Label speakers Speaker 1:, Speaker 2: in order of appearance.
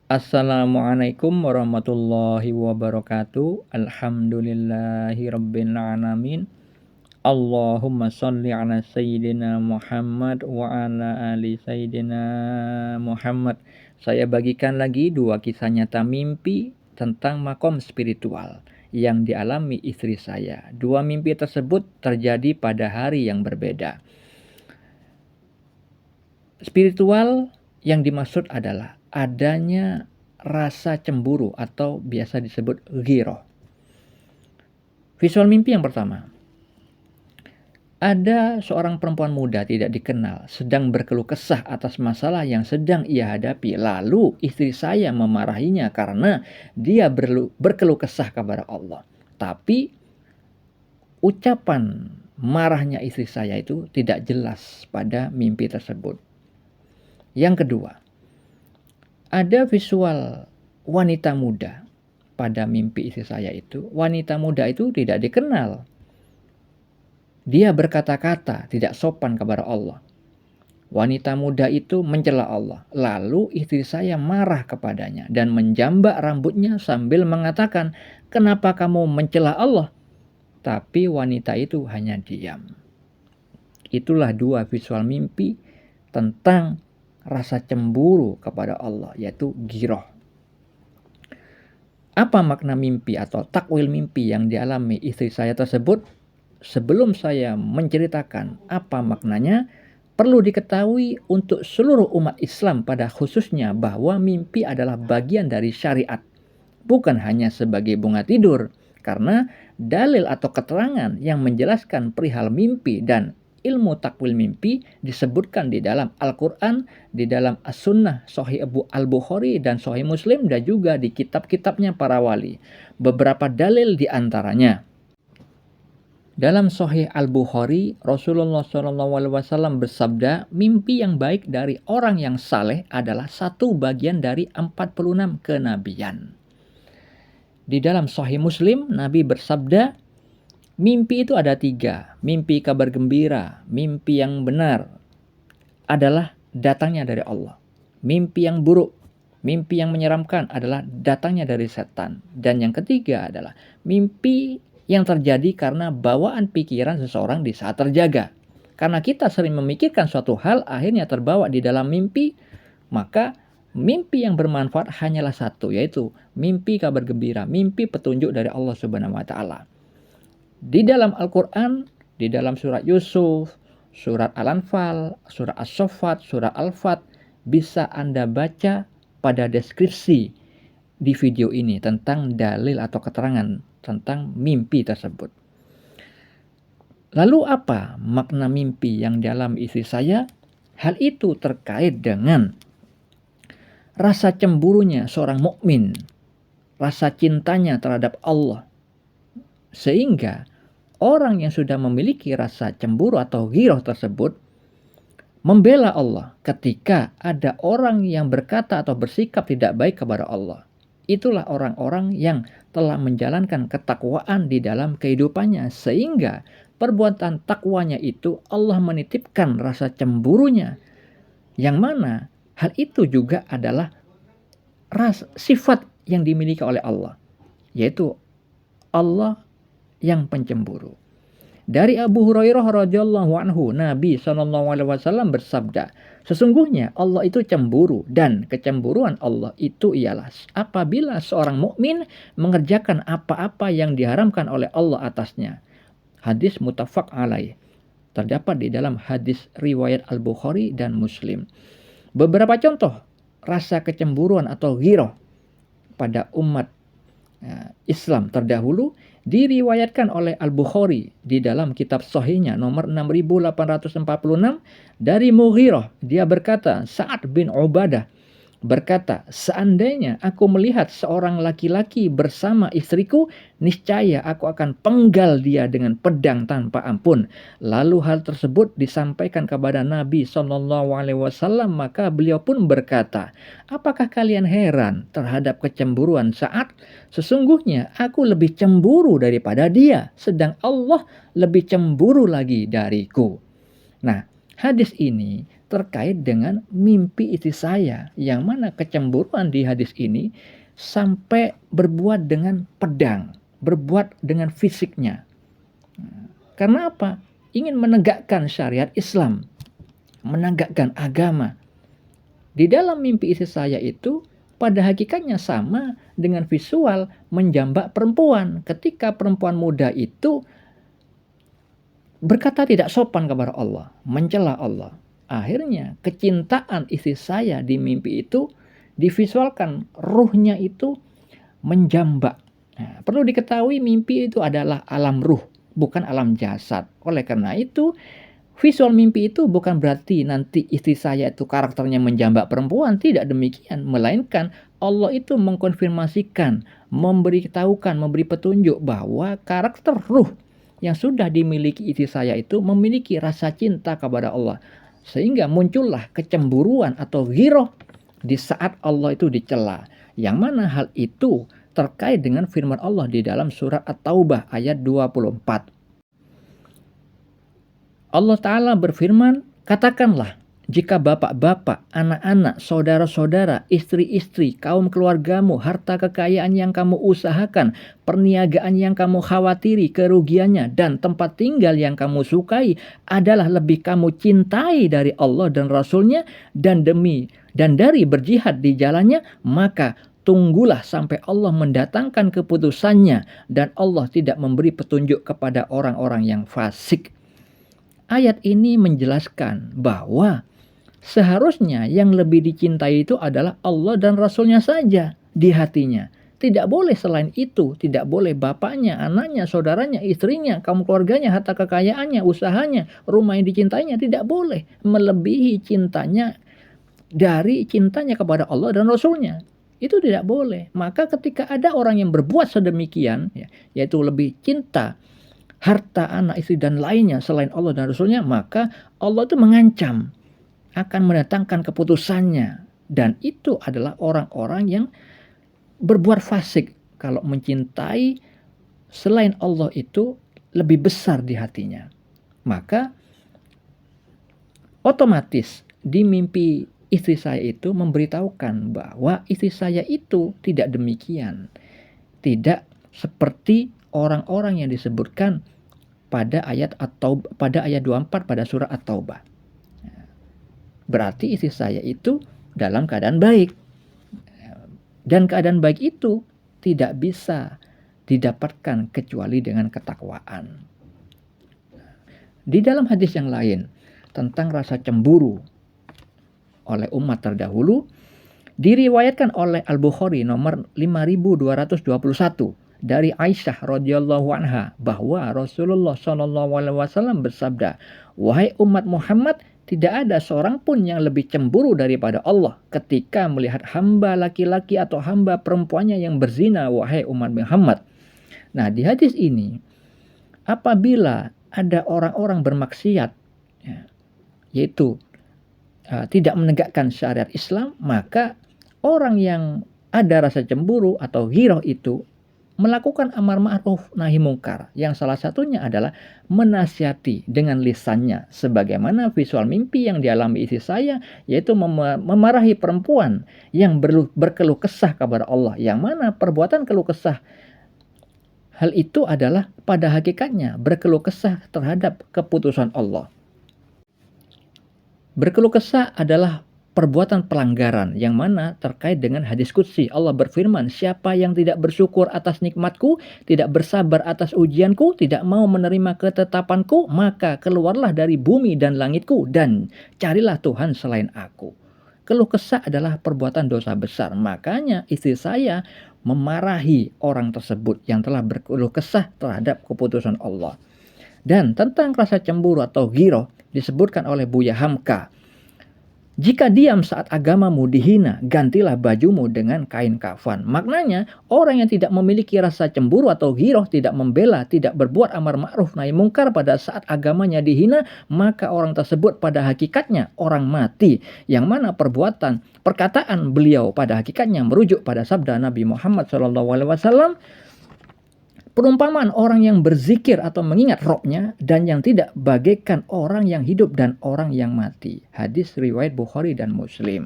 Speaker 1: Assalamualaikum warahmatullahi wabarakatuh. Alhamdulillahirabbil alamin. Allahumma shalli ala sayyidina Muhammad wa ala ali sayyidina Muhammad. Saya bagikan lagi dua kisah nyata mimpi tentang makom spiritual yang dialami istri saya. Dua mimpi tersebut terjadi pada hari yang berbeda. Spiritual yang dimaksud adalah adanya rasa cemburu atau biasa disebut ghirah. Visual mimpi yang pertama. Ada seorang perempuan muda tidak dikenal sedang berkeluh kesah atas masalah yang sedang ia hadapi. Lalu istri saya memarahinya karena dia berkeluh kesah kepada Allah. Tapi ucapan marahnya istri saya itu tidak jelas pada mimpi tersebut. Yang kedua, ada visual wanita muda pada mimpi istri saya itu. Wanita muda itu tidak dikenal. Dia berkata-kata tidak sopan kepada Allah. Wanita muda itu mencela Allah. Lalu istri saya marah kepadanya dan menjambak rambutnya sambil mengatakan, "Kenapa kamu mencela Allah?" Tapi wanita itu hanya diam. Itulah dua visual mimpi tentang rasa cemburu kepada Allah, yaitu ghirah. Apa makna mimpi atau takwil mimpi yang dialami istri saya tersebut? Sebelum saya menceritakan apa maknanya, perlu diketahui untuk seluruh umat Islam pada khususnya bahwa mimpi adalah bagian dari syariat, bukan hanya sebagai bunga tidur, karena dalil atau keterangan yang menjelaskan perihal mimpi dan ilmu takwil mimpi disebutkan di dalam Al-Quran, di dalam As-Sunnah, Sahih Al-Bukhari dan Sahih Muslim, dan juga di kitab-kitabnya para wali. Beberapa dalil diantaranya. Dalam Sahih Al-Bukhari, Rasulullah SAW bersabda, mimpi yang baik dari orang yang saleh adalah satu bagian dari 46 kenabian. Di dalam Sahih Muslim, Nabi bersabda, mimpi itu ada 3. Mimpi kabar gembira, mimpi yang benar adalah datangnya dari Allah. Mimpi yang buruk, mimpi yang menyeramkan adalah datangnya dari setan. Dan yang ketiga adalah mimpi yang terjadi karena bawaan pikiran seseorang di saat terjaga. Karena kita sering memikirkan suatu hal akhirnya terbawa di dalam mimpi, maka mimpi yang bermanfaat hanyalah satu, yaitu mimpi kabar gembira, mimpi petunjuk dari Allah Subhanahu wa taala. Di dalam Al-Quran, di dalam surat Yusuf, surat Al-Anfal, surat As-Saffat, surat Al-Fat, bisa Anda baca pada deskripsi di video ini tentang dalil atau keterangan tentang mimpi tersebut. Lalu apa makna mimpi yang dialami istri saya? Hal itu terkait dengan rasa cemburunya seorang mukmin, rasa cintanya terhadap Allah. Sehingga orang yang sudah memiliki rasa cemburu atau ghirah tersebut membela Allah ketika ada orang yang berkata atau bersikap tidak baik kepada Allah. Itulah orang-orang yang telah menjalankan ketakwaan di dalam kehidupannya, sehingga perbuatan takwanya itu Allah menitipkan rasa cemburunya, yang mana hal itu juga adalah sifat yang dimiliki oleh Allah, yaitu Allah yang pencemburu. Dari Abu Hurairah radhiyallahu anhu, Nabi SAW bersabda, sesungguhnya Allah itu cemburu, dan kecemburuan Allah itu ialah apabila seorang mukmin mengerjakan apa-apa yang diharamkan oleh Allah atasnya. Hadis muttafaq alaih. Terdapat di dalam hadis riwayat Al-Bukhari dan Muslim. Beberapa contoh rasa kecemburuan atau ghirah pada umat Islam terdahulu diriwayatkan oleh Al-Bukhari di dalam kitab Sahihnya nomor 6846 dari Mughirah. Dia berkata, Sa'ad bin Ubadah berkata, seandainya aku melihat seorang laki-laki bersama istriku, niscaya aku akan penggal dia dengan pedang tanpa ampun. Lalu hal tersebut disampaikan kepada Nabi SAW, maka beliau pun berkata, apakah kalian heran terhadap kecemburuan Sa'ad? Sesungguhnya aku lebih cemburu daripada dia, sedang Allah lebih cemburu lagi dariku. Nah, hadis ini terkait dengan mimpi istri saya, yang mana kecemburuan di hadis ini sampai berbuat dengan pedang, berbuat dengan fisiknya. Karena apa? Ingin menegakkan syariat Islam, menegakkan agama. Di dalam mimpi istri saya itu pada hakikatnya sama dengan visual menjambak perempuan. Ketika perempuan muda itu berkata tidak sopan kepada Allah, mencela Allah. Akhirnya kecintaan istri saya di mimpi itu divisualkan, ruhnya itu menjambak. Nah, perlu diketahui mimpi itu adalah alam ruh, bukan alam jasad. Oleh karena itu, visual mimpi itu bukan berarti nanti istri saya itu karakternya menjambak perempuan, tidak demikian. Melainkan Allah itu mengkonfirmasikan, memberitahukan, memberi petunjuk bahwa karakter ruh yang sudah dimiliki istri saya itu memiliki rasa cinta kepada Allah. Sehingga muncullah kecemburuan atau ghirah di saat Allah itu dicela. Yang mana hal itu terkait dengan firman Allah di dalam surat At-Taubah ayat 24. Allah Ta'ala berfirman, katakanlah, jika bapak-bapak, anak-anak, saudara-saudara, istri-istri, kaum keluargamu, harta kekayaan yang kamu usahakan, perniagaan yang kamu khawatiri kerugiannya, dan tempat tinggal yang kamu sukai adalah lebih kamu cintai dari Allah dan Rasul-Nya dan dari berjihad di jalannya, maka tunggulah sampai Allah mendatangkan keputusannya dan Allah tidak memberi petunjuk kepada orang-orang yang fasik. Ayat ini menjelaskan bahwa seharusnya yang lebih dicintai itu adalah Allah dan Rasulnya saja di hatinya. Tidak boleh selain itu, tidak boleh bapaknya, anaknya, saudaranya, istrinya, kaum keluarganya, harta kekayaannya, usahanya, rumah yang dicintainya, tidak boleh melebihi cintanya dari cintanya kepada Allah dan Rasulnya. Itu tidak boleh. Maka ketika ada orang yang berbuat sedemikian, yaitu lebih cinta harta, anak, istri, dan lainnya selain Allah dan Rasulnya, maka Allah itu mengancam akan mendatangkan keputusannya. Dan itu adalah orang-orang yang berbuat fasik kalau mencintai selain Allah itu lebih besar di hatinya. Maka otomatis di mimpi istri saya itu memberitahukan bahwa istri saya itu tidak demikian. Tidak seperti orang-orang yang disebutkan pada ayat 24 pada surah At-Taubah. Berarti istri saya itu dalam keadaan baik. Dan keadaan baik itu tidak bisa didapatkan kecuali dengan ketakwaan. Di dalam hadis yang lain tentang rasa cemburu oleh umat terdahulu, diriwayatkan oleh Al-Bukhari nomor 5221 dari Aisyah radhiyallahu anha bahwa Rasulullah SAW bersabda, wahai umat Muhammad, tidak ada seorang pun yang lebih cemburu daripada Allah ketika melihat hamba laki-laki atau hamba perempuannya yang berzina, wahai umat Muhammad. Nah, di hadis ini, apabila ada orang-orang bermaksiat, yaitu tidak menegakkan syariat Islam, maka orang yang ada rasa cemburu atau ghirah itu melakukan amar ma'ruf nahi mungkar, yang salah satunya adalah menasihati dengan lisannya, sebagaimana visual mimpi yang dialami istri saya, yaitu memarahi perempuan yang berkeluh kesah kepada Allah, yang mana perbuatan keluh kesah hal itu adalah pada hakikatnya berkeluh kesah terhadap keputusan Allah. Berkeluh kesah adalah perbuatan pelanggaran yang mana terkait dengan hadis qudsi. Allah berfirman, siapa yang tidak bersyukur atas nikmatku, tidak bersabar atas ujianku, tidak mau menerima ketetapanku, maka keluarlah dari bumi dan langitku dan carilah Tuhan selain aku. Keluh kesah adalah perbuatan dosa besar. Makanya istri saya memarahi orang tersebut yang telah berkeluh kesah terhadap keputusan Allah. Dan tentang rasa cemburu atau ghirah disebutkan oleh Buya Hamka, jika diam saat agamamu dihina, gantilah bajumu dengan kain kafan. Maknanya, orang yang tidak memiliki rasa cemburu atau ghirah, tidak membela, tidak berbuat amar ma'ruf nahi mungkar pada saat agamanya dihina, maka orang tersebut pada hakikatnya orang mati. Yang mana perkataan beliau pada hakikatnya merujuk pada sabda Nabi Muhammad SAW, Perumpamaan orang yang berzikir atau mengingat Robnya dan yang tidak bagaikan orang yang hidup dan orang yang mati. Hadis riwayat Bukhari dan Muslim.